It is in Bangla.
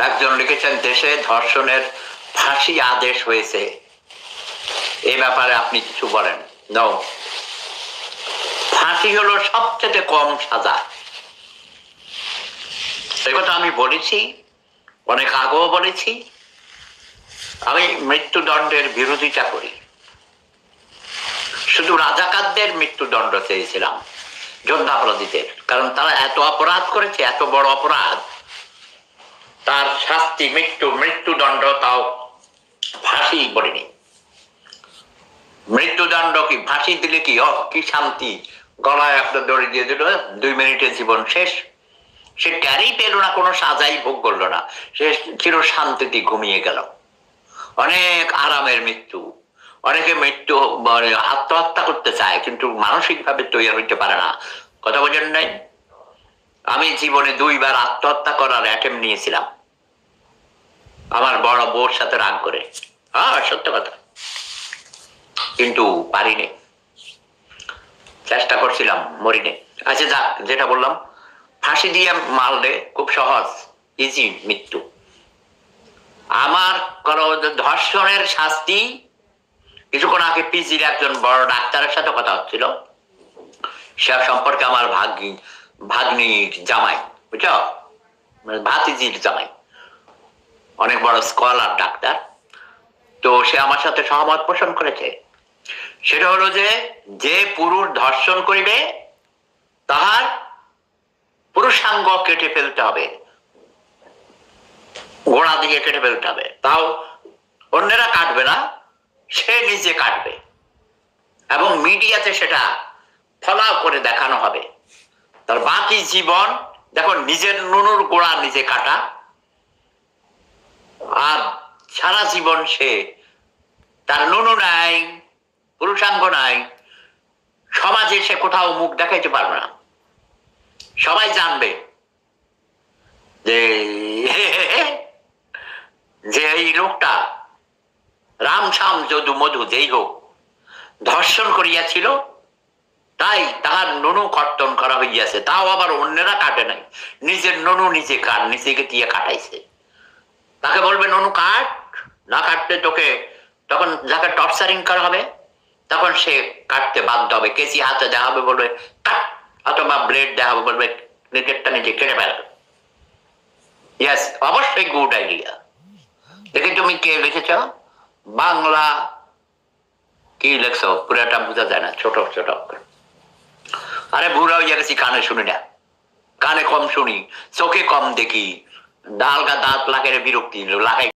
একজন লিখেছেন দেশে ধর্ষণের ফাঁসি আদেশ হয়েছে, এই ব্যাপারে আপনি কিছু বলেন? নো, ফাঁসি হলো সবচেয়ে কম সাজা। এই কথা আমি বলেছি, অনেক আগেও বলেছি। আমি মৃত্যুদণ্ডের বিরোধিতা করি। শুধু রাজাকারদের মৃত্যুদণ্ড চেয়েছিলাম, যোদ্ধাপরাধীদের, কারণ তারা এত অপরাধ করেছে, এত বড় অপরাধ, তার শাস্তি মৃত্যুদণ্ড, তাও ফাঁসি বলিনি। মৃত্যুদণ্ড কি ফাঁসি দিলে কি কি শান্তি, গলায় একটা দড়ি দিয়ে দিল, 2 মিনিটে জীবন শেষ। সে ট্যারি পেল না, কোনো সাজাই ভোগ করলো না, সে চির শান্তিতে ঘুমিয়ে গেল। অনেক আরামের মৃত্যু। অনেকে মৃত্যু আত্মহত্যা করতে চায়, কিন্তু মানসিক ভাবে তৈরি হইতে পারে না। কথা বোঝেন নাই? আমি জীবনে 2 বার আত্মহত্যা করার অ্যাটেম্প নিয়েছিলাম, আমার বড় বউর সাথে রাগ করে। হ্যাঁ, সত্য কথা, কিন্তু পারিনি। চেষ্টা করছিলাম, মরিনি। আচ্ছা যাক, যেটা বললাম, ফাঁসি দিয়ে মারলে খুব সহজ, ইজি মৃত্যু। আমার ধর্ষণের শাস্তি, কিছুক্ষণ আগে পিজির একজন বড় ডাক্তারের সাথে কথা হচ্ছিল, সে সম্পর্কে আমার ভাগ্নির জামাই, বুঝছ, ভাতিজির জামাই, অনেক বড় স্কলার ডাক্তার। তো সে আমার সাথে সহমত পোষণ করেছে। সেটা হলো যে পুরুষ ধর্ষণ করিবে তাহার পুরুষাঙ্গ কেটে ফেলতে হবে, গোড়া দিয়ে কেটে ফেলতে হবে। তাও অন্যেরা কাটবে না, সে নিজে কাটবে, এবং মিডিয়াতে সেটা ফলাও করে দেখানো হবে। তার বাকি জীবন, দেখো, নিজের নুনুর গোড়া নিজে কাটা, আর সারা জীবন সে, তার নুনু নাই, পুরুষাঙ্গ নাই, সমাজে সে কোথাও মুখ দেখাইতে পারবে না। সবাই জানবে যে এই লোকটা রাম শ্যাম যদু মধু যেই হোক ধর্ষণ করিয়াছিল, তাই তাহার নুনু কর্তন করা হইয়াছে। তাও আবার অন্যেরা কাটে নাই, নিজের নুনু নিজেকে দিয়ে কাটাইছে। তাকে বলবে নুনু কাট, না কাটলে তোকে, তখন যাকে টর্চারিং করা হবে, তখন সে কাটতে বাধ্য হবে। কেসি হাতে দেওয়া হবে, বলবে কাট, অথবা ব্লেড দেওয়া হবে, বলবে নিজেরটা নিজে কেটে ফেল। ইয়েস, অবশ্যই গুড আইডিয়া। দেখি তুমি কে লিখেছ, বাংলা কি লেখছ, পুরাটা বোঝা যায় না, ছোট ছোট। আরে বুড়া হইয়া গেছি, কানে শুনি না, কানে কম শুনি, চোখে কম দেখি, ডালগা দাঁত লাগাই বিরক্তি লাগাই।